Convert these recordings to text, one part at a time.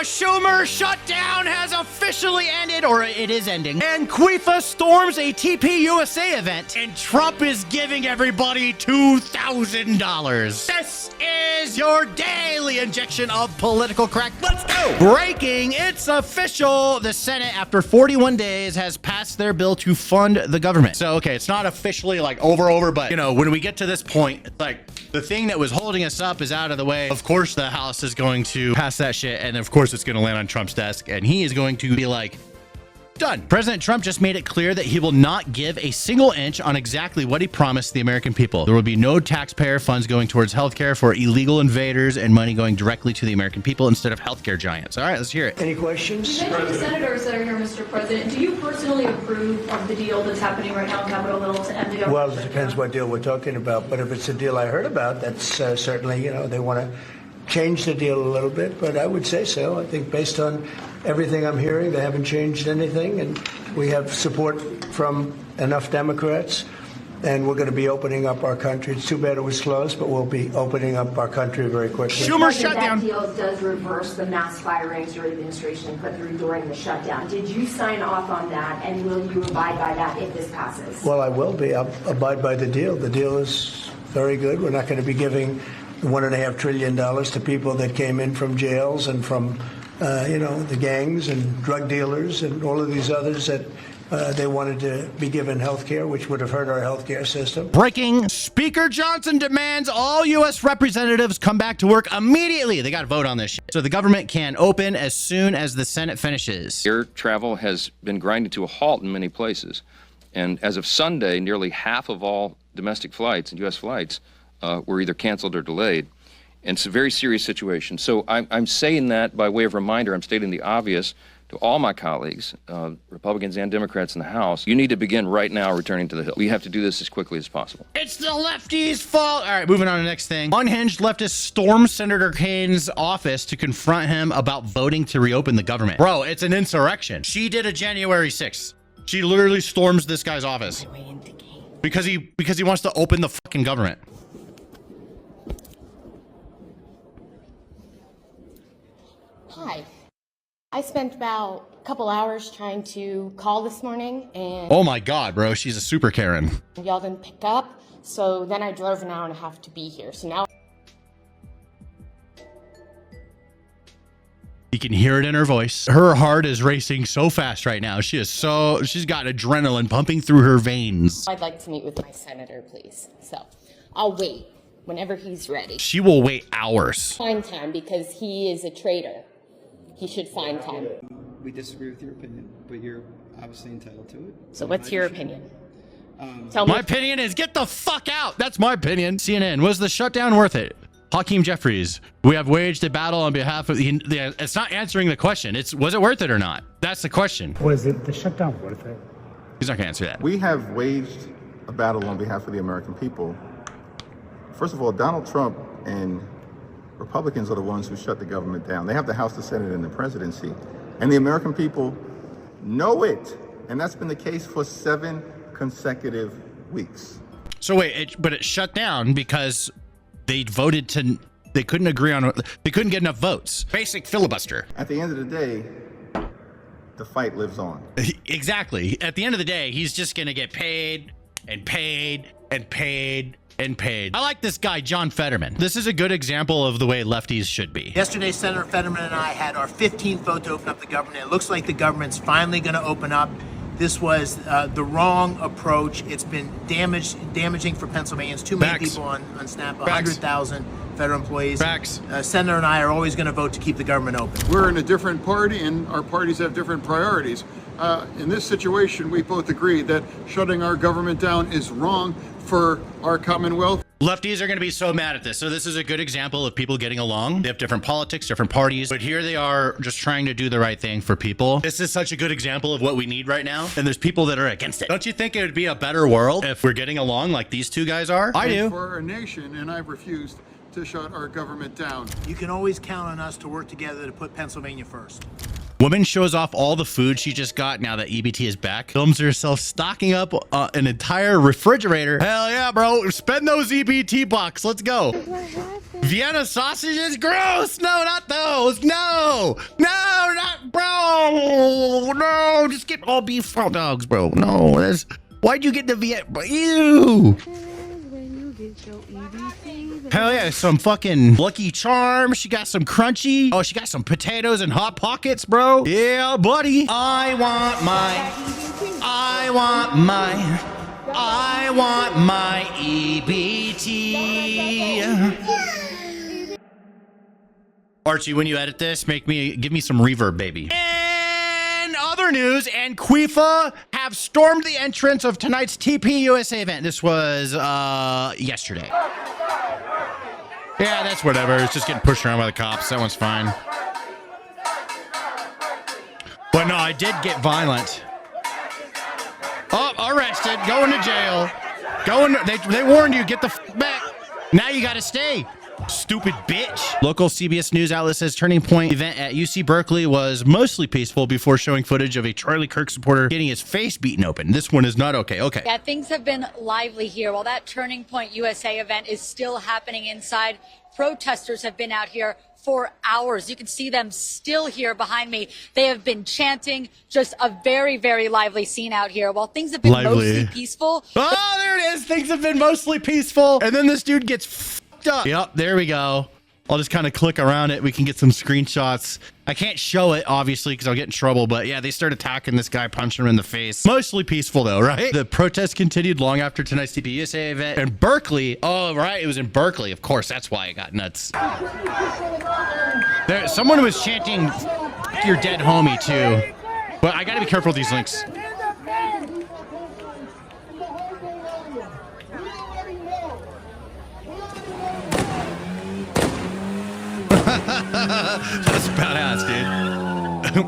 Schumer shutdown has officially ended, or it is ending. And ANTIFA storms a TPUSA event, and Trump is giving everybody $2,000. This is your daily injection of political crack. Let's go! Breaking, it's official. The Senate, after 41 days, has passed their bill to fund the government. So, okay, it's not officially like over, but you know, when we get to this point, like the thing that was holding us up is out of the way. Of course, the House is going to pass that shit, and of course, it's going to land on Trump's desk, and he is going to be like, done. President Trump just made it clear that he will not give a single inch on exactly what he promised the American people. There will be no taxpayer funds going towards healthcare for illegal invaders and money going directly to the American people instead of healthcare giants. All right, let's hear it. Any questions? You mentioned senators that are here, Mr. President. Do you personally approve of the deal that's happening right now in Capitol Hill to end the government? Well, it depends what deal we're talking about. But if it's a deal I heard about, that's certainly, you know, they want to change the deal a little bit, but I would say so. I think based on everything I'm hearing, they haven't changed anything, and we have support from enough Democrats, and we're going to be opening up our country. It's too bad it was closed, but we'll be opening up our country very quickly. Schumer shutdown. That deal does reverse the mass firings your administration put through during the shutdown. Did you sign off on that, and will you abide by that if this passes? Well, I will be. I'll abide by the deal. The deal is very good. We're not going to be giving $1.5 trillion to people that came in from jails and from, you know, the gangs and drug dealers and all of these others that they wanted to be given health care, which would have hurt our health care system. Breaking, Speaker Johnson demands all U.S. representatives come back to work immediately. They got to vote on this shit, so the government can open as soon as the Senate finishes. Air travel has been grinded to a halt in many places. And as of Sunday, nearly half of all domestic flights and U.S. flights were either canceled or delayed. And it's a very serious situation. So I'm saying that by way of reminder. I'm stating the obvious to all my colleagues, Republicans and Democrats in the House. You need to begin right now returning to the Hill. We have to do this as quickly as possible. It's the lefties' fault. All right, moving on to the next thing. Unhinged leftist storms Senator Kane's office to confront him about voting to reopen the government. Bro, it's an insurrection. She did a January 6th. She literally storms this guy's office because he wants to open the fucking government. Hi. I spent about a couple hours trying to call this morning, and oh my god, bro, she's a super Karen. y'all didn't pick up, so then I drove an hour and a half to be here. So now you can hear it in her voice. Her heart is racing so fast right now. She's got adrenaline pumping through her veins. I'd like to meet with my senator, please. So I'll wait whenever he's ready. She will wait hours. Find time because he is a traitor. He should find time. We disagree with your opinion, but you're obviously entitled to it. So what's your opinion? Tell me. My opinion is get the fuck out. That's my opinion. CNN, was the shutdown worth it? Hakeem Jeffries, we have waged a battle on behalf of the it's not answering the question. It's was it worth it or not? That's the question. Was the shutdown worth it? He's not gonna answer that. We have waged a battle on behalf of the American people. First of all, Donald Trump and Republicans are the ones who shut the government down. They have the House, the Senate, and the presidency. And the American people know it. And that's been the case for 7 consecutive weeks. So wait, but it shut down because they voted to, they couldn't agree on, they couldn't get enough votes. Basic filibuster. At the end of the day, the fight lives on. Exactly. At the end of the day, he's just going to get paid and paid and paid and paid. I like this guy, John Fetterman. This is a good example of the way lefties should be. Yesterday, Senator Fetterman and I had our 15th vote to open up the government. It looks like the government's finally going to open up. This was the wrong approach. It's been damaging for Pennsylvanians. Too many people on SNAP, 100,000 federal employees. Senator and I are always going to vote to keep the government open. We're in a different party, and our parties have different priorities. In this situation, we both agree that shutting our government down is wrong for our Commonwealth. Lefties are going to be so mad at this. So this is a good example of people getting along. They have different politics, different parties, but here they are just trying to do the right thing for people. This is such a good example of what we need right now. And there's people that are against it. Don't you think it would be a better world if we're getting along like these two guys are? I do. For our nation, and I've refused to shut our government down. You can always count on us to work together to put Pennsylvania first. Woman shows off all the food she just got now that EBT is back. Films herself stocking up an entire refrigerator. Hell yeah, bro. Spend those EBT bucks. Let's go. Vienna sausages? Gross. No, not those. No. No. no, just get all beef hot dogs, bro. No, why'd you get the Viet? Ew. Hell yeah, some fucking Lucky Charms. She got some crunchy. Oh, she got some potatoes and Hot Pockets, bro. Yeah, buddy. I want my EBT. Archie, when you edit this, give me some reverb, baby. And other news, ANTIFA have stormed the entrance of tonight's TPUSA event. This was yesterday. Yeah, that's whatever. It's just getting pushed around by the cops. That one's fine. But no, I did get violent. Oh, arrested, going to jail. They warned you, get the f back. Now you gotta stay. Stupid bitch. Local CBS News outlet says Turning Point event at UC Berkeley was mostly peaceful before showing footage of a Charlie Kirk supporter getting his face beaten open. This one is not okay. Okay. Yeah, things have been lively here. While that Turning Point USA event is still happening inside, protesters have been out here for hours. You can see them still here behind me. They have been chanting. Just a very, very lively scene out here. While things have been mostly peaceful. Oh, there it is. Things have been mostly peaceful. And then this dude gets f***ed up. Yep, there we go. I'll just kind of click around it. We can get some screenshots. I can't show it, obviously, because I'll get in trouble. But yeah, they start attacking this guy, punching him in the face. Mostly peaceful, though, right? The protests continued long after tonight's TPUSA event. And Berkeley, oh, right, it was in Berkeley. Of course, that's why it got nuts. Someone was chanting, "F your dead homie," too. But I got to be careful with these links. That's badass, dude.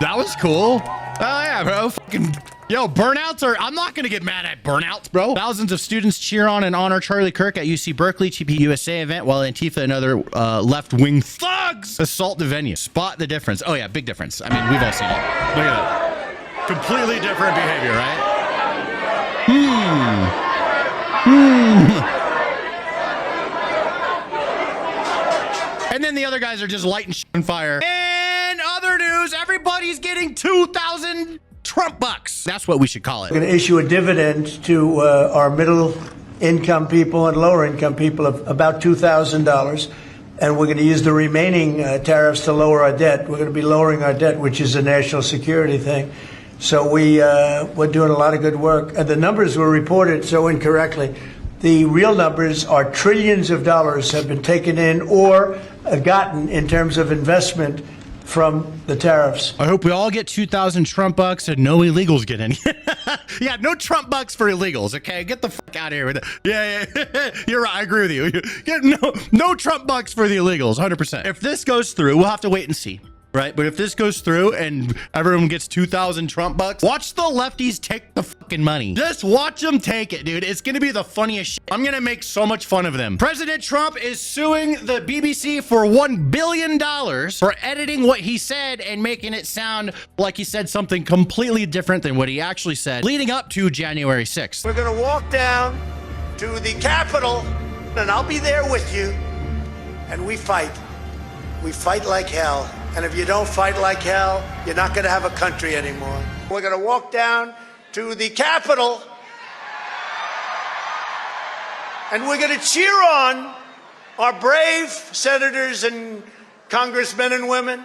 That was cool. Oh yeah, bro. Fucking yo, burnouts are. I'm not gonna get mad at burnouts, bro. Thousands of students cheer on and honor Charlie Kirk at UC Berkeley TPUSA event, while Antifa and other left-wing thugs assault the venue. Spot the difference. Oh yeah, big difference. I mean, we've all seen it. Look at that. Completely different behavior, right? And then the other guys are just lighting shit on fire. And other news, everybody's getting 2,000 Trump bucks. That's what we should call it. We're going to issue a dividend to our middle income people and lower income people of about $2,000. And we're going to use the remaining tariffs to lower our debt. We're going to be lowering our debt, which is a national security thing. So we're doing a lot of good work. And the numbers were reported so incorrectly. The real numbers are trillions of dollars have been taken in or gotten in terms of investment from the tariffs. I hope we all get 2,000 Trump bucks and no illegals get any. Yeah, no Trump bucks for illegals, okay? Get the fuck out of here with it. Yeah. You're right. I agree with you. Get no Trump bucks for the illegals, 100%. If this goes through, we'll have to wait and see. Right, but if this goes through and everyone gets 2,000 Trump bucks, watch the lefties take the fucking money. Just watch them take it, dude. It's gonna be the funniest shit. I'm gonna make so much fun of them. President Trump is suing the BBC for $1 billion for editing what he said and making it sound like he said something completely different than what he actually said, leading up to January 6th. We're going to walk down to the Capitol, and I'll be there with you, and we fight. We fight like hell. And if you don't fight like hell, you're not going to have a country anymore. We're going to walk down to the Capitol, and we're going to cheer on our brave senators and congressmen and women.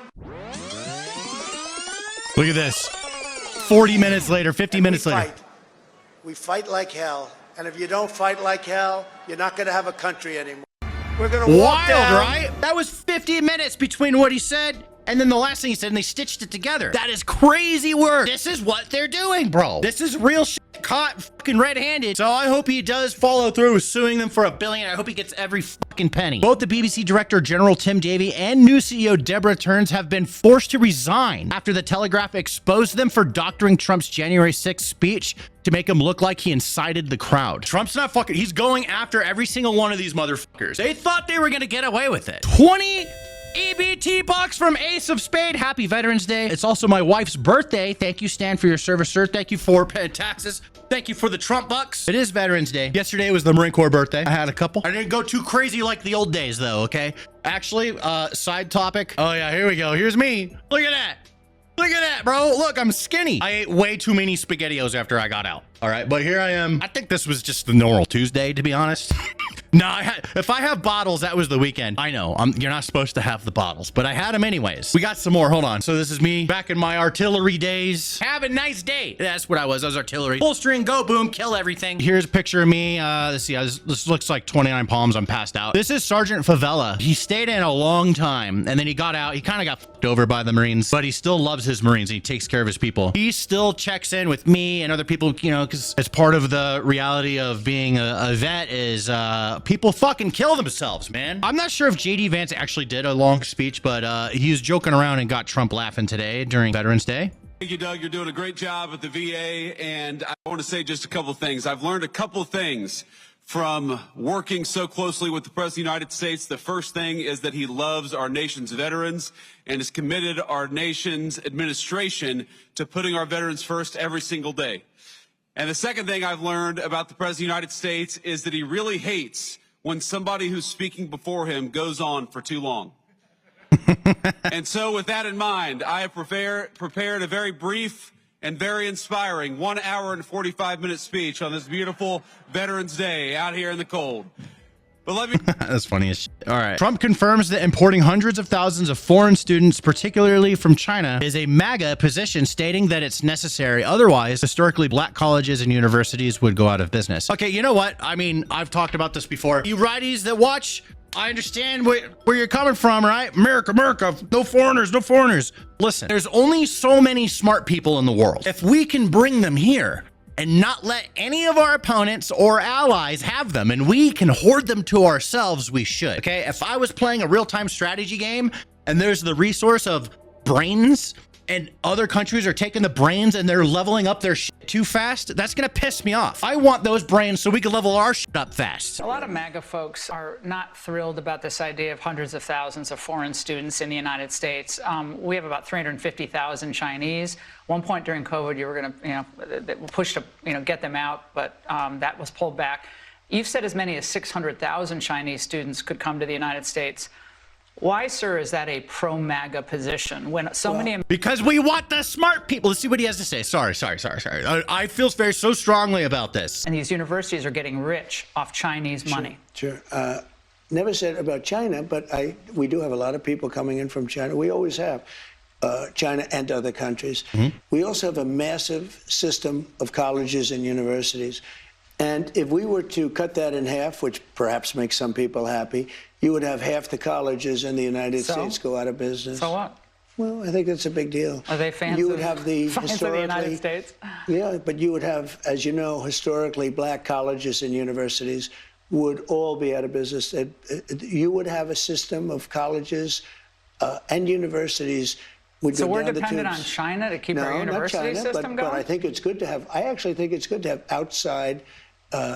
Look at this. 40 minutes later, 50 minutes later. We fight like hell. And if you don't fight like hell, you're not going to have a country anymore. We're going to walk down. Wild, right? That was 50 minutes between what he said and then the last thing he said, and they stitched it together. That is crazy work. This is what they're doing, bro. This is real shit caught fucking red-handed. So I hope he does follow through with suing them for $1 billion. I hope he gets every fucking penny. Both the BBC Director General Tim Davie and new CEO Deborah Turns have been forced to resign after the Telegraph exposed them for doctoring Trump's January 6th speech to make him look like he incited the crowd. Trump's not fucking, he's going after every single one of these motherfuckers. They thought they were gonna get away with it. 20 EBT bucks from Ace of Spade. Happy Veterans Day. It's also my wife's birthday. Thank you, Stan, for your service, sir. Thank you for paying taxes. Thank you for the Trump bucks. It is Veterans Day. Yesterday was the Marine Corps birthday. I had a couple. I didn't go too crazy like the old days, though, okay? Actually, side topic. Oh, yeah, here we go. Here's me. Look at that. Look at that, bro. Look, I'm skinny. I ate way too many SpaghettiOs after I got out. All right, but here I am. I think this was just the normal Tuesday, to be honest. No, if I have bottles, that was the weekend. I know, you're not supposed to have the bottles, but I had them anyways. We got some more. Hold on. So this is me back in my artillery days. Have a nice day. That's what I was. I was artillery. Full string, go, boom, kill everything. Here's a picture of me. Let's see. This looks like 29 palms. I'm passed out. This is Sergeant Favela. He stayed in a long time, and then he got out. He kind of got fucked over by the Marines, but he still loves his Marines, and he takes care of his people. He still checks in with me and other people, you know, because it's part of the reality of being a vet is people fucking kill themselves, man. I'm not sure if JD Vance actually did a long speech, but he was joking around and got Trump laughing today during Veterans Day. Thank you, Doug. You're doing a great job at the VA, and I want to say just a couple things. I've learned a couple things from working so closely with the President of the United States. The first thing is that he loves our nation's veterans and has committed our nation's administration to putting our veterans first every single day. And the second thing I've learned about the President of the United States is that he really hates when somebody who's speaking before him goes on for too long. And so with that in mind, I have prepared a very brief and very inspiring 1 hour and 45-minute speech on this beautiful Veterans Day out here in the cold. But let me... That's funny as shit. All right. Trump confirms that importing hundreds of thousands of foreign students, particularly from China, is a MAGA position, stating that it's necessary. Otherwise, historically, black colleges and universities would go out of business. Okay, you know what? I mean, I've talked about this before. You righties that watch, I understand where you're coming from, right? America, America, no foreigners, no foreigners. Listen, there's only so many smart people in the world. If we can bring them here and not let any of our opponents or allies have them, and we can hoard them to ourselves, we should, okay? If I was playing a real-time strategy game and there's the resource of brains and other countries are taking the brains and they're leveling up their shit too fast, that's gonna piss me off. I want those brains so we can level our shit up fast. A lot of MAGA folks are not thrilled about this idea of hundreds of thousands of foreign students in the United States. We have about 350,000 Chinese. One point during COVID, you were gonna, push to, get them out, but that was pulled back. You've said as many as 600,000 Chinese students could come to the United States. Why, sir, is that a pro-MAGA position when so many... Because we want the smart people. Let's see what he has to say. Sorry. I feel so strongly about this. And these universities are getting rich off Chinese money. Sure. Never said about China, but we do have a lot of people coming in from China. We always have. China and other countries. Mm-hmm. We also have a massive system of colleges and universities. And if we were to cut that in half, which perhaps makes some people happy, you would have half the colleges in the United States go out of business. So what? Well, I think that's a big deal. Are they fans, you would have the fans of the United States? Yeah, but you would have, as you know, historically, black colleges and universities would all be out of business. You would have a system of colleges and universities would go down the tubes. So we're dependent on China to keep our university system going? But I think it's good to have, I actually think it's good to have outside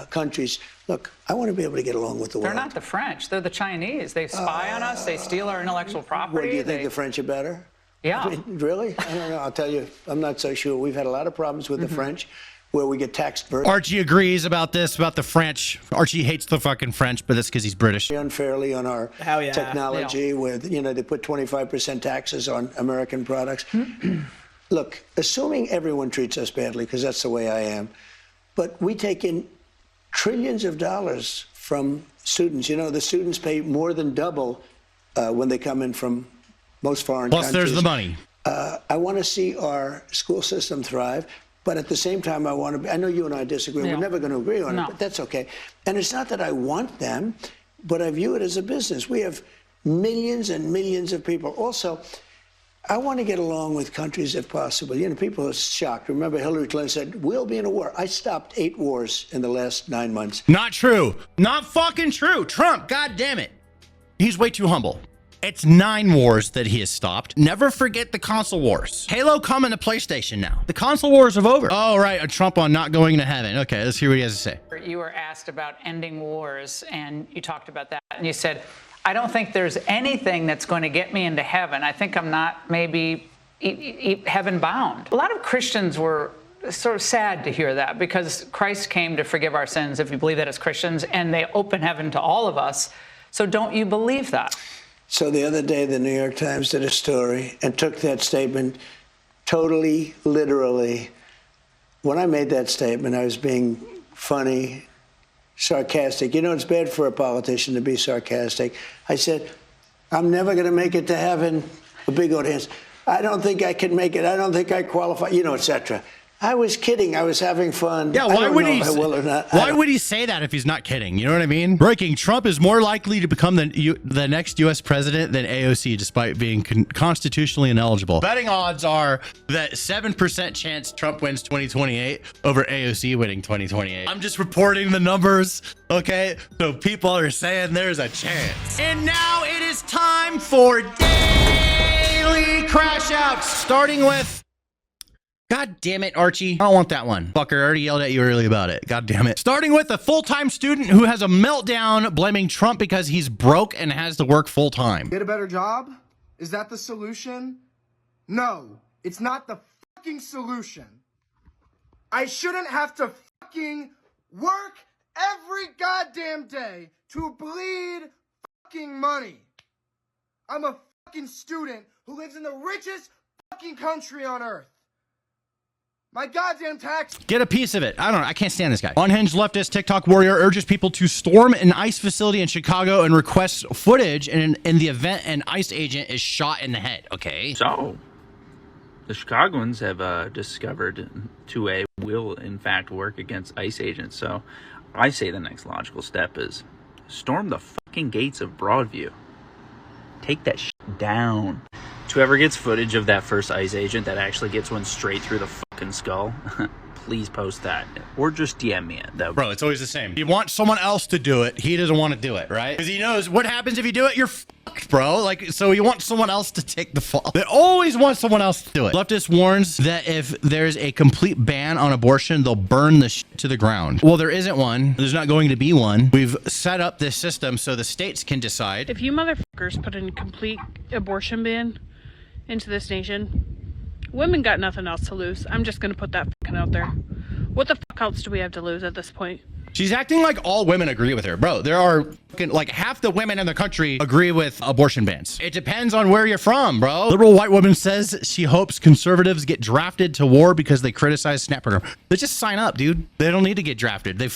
countries. Look, I want to be able to get along with the world. They're not the French. They're the Chinese. They spy on us. They steal our intellectual property. What, do you think the French are better? Yeah. I mean, really? I don't know. I'll tell you, I'm not so sure. We've had a lot of problems with the French where we get taxed. Archie agrees about this, about the French. Archie hates the fucking French, but that's because he's British. Unfairly on our technology where, they put 25% taxes on American products. Look, assuming everyone treats us badly, because that's the way I am, but we take in trillions of dollars from students. The students pay more than double when they come in from most foreign countries. Plus, there's the money. I want to see our school system thrive, but at the same time, I know you and I disagree. We're never going to agree on it, but that's okay. And it's not that I want them, but I view it as a business. We have millions and millions of people. Also, I want to get along with countries if possible. People are shocked. Remember, Hillary Clinton said, we'll be in a war. I stopped 8 wars in the last 9 months. Not true. Not fucking true. Trump, God damn it. He's way too humble. It's 9 wars that he has stopped. Never forget the console wars. Halo coming to PlayStation now. The console wars are over. Oh, right. A Trump on not going to heaven. Okay, let's hear what he has to say. You were asked about ending wars, and you talked about that. And you said, I don't think there's anything that's going to get me into heaven. I think I'm not maybe heaven bound. A lot of Christians were sort of sad to hear that because Christ came to forgive our sins, if you believe that as Christians, and they open heaven to all of us. So don't you believe that? So the other day, the New York Times did a story and took that statement totally, literally, when I made that statement, I was being funny, sarcastic. You know, it's bad for a politician to be sarcastic. I said, I'm never going to make it to heaven. A big audience. I don't think I can make it. I don't think I qualify, you know, etc. I was kidding. I was having fun. Yeah, why would he? Why Why would he say that if he's not kidding? You know what I mean? Breaking: Trump is more likely to become the next U.S. president than AOC, despite being constitutionally ineligible. Betting odds are that 7% chance Trump wins 2028 over AOC winning 2028. I'm just reporting the numbers, okay? So people are saying there's a chance. And now it is time for daily crash outs, starting with. God damn it, Archie. I don't want that one. Fucker, I already yelled at you earlier about it. God damn it. Starting with a full-time student who has a meltdown blaming Trump because he's broke and has to work full-time. Get a better job? Is that the solution? No, it's not the fucking solution. I shouldn't have to fucking work every goddamn day to bleed fucking money. I'm a fucking student who lives in the richest fucking country on earth. My goddamn tax. Get a piece of it. I don't know. I can't stand this guy. Unhinged leftist TikTok warrior urges people to storm an ICE facility in Chicago and requests footage in the event an ICE agent is shot in the head. Okay. So, the Chicagoans have discovered 2A will in fact work against ICE agents. So, I say the next logical step is storm the fucking gates of Broadview. Take that shit down. Whoever gets footage of that first ICE agent that actually gets one straight through the fucking skull, please post that. Or just DM me it. Bro, it's always the same. You want someone else to do it. He doesn't want to do it, right? Because he knows what happens if you do it, you're fucked, bro. Like, so you want someone else to take the fall. They always want someone else to do it. Leftist warns that if there's a complete ban on abortion, they'll burn the shit to the ground. Well, there isn't one. There's not going to be one. We've set up this system so the states can decide. If you motherfuckers put in complete abortion ban into this nation, women got nothing else to lose. I'm just gonna put that fucking out there. What the fuck else do we have to lose at this point? She's acting like all women agree with her. Bro, there are like half the women in the country agree with abortion bans. It depends on where you're from, bro. Liberal white woman says she hopes conservatives get drafted to war because they criticize SNAP program. They just sign up, dude. They don't need to get drafted. They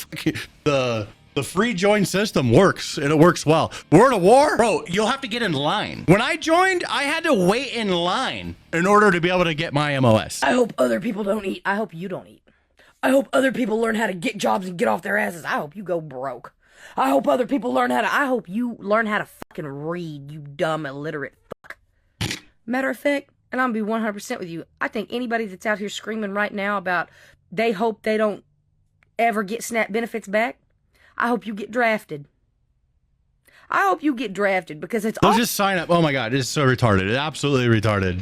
the free join system works, and it works well. We're in a war? Bro, you'll have to get in line. When I joined, I had to wait in line in order to be able to get my MOS. I hope other people don't eat. I hope you don't eat. I hope other people learn how to get jobs and get off their asses. I hope you go broke. I hope other people learn how to... I hope you learn how to fucking read, you dumb, illiterate fuck. Matter of fact, and I'm gonna be 100% with you, I think anybody that's out here screaming right now about they hope they don't ever get SNAP benefits back, I hope you get drafted. I hope you get drafted because it's... They'll just sign up. Oh my God, it's so retarded. It's absolutely retarded.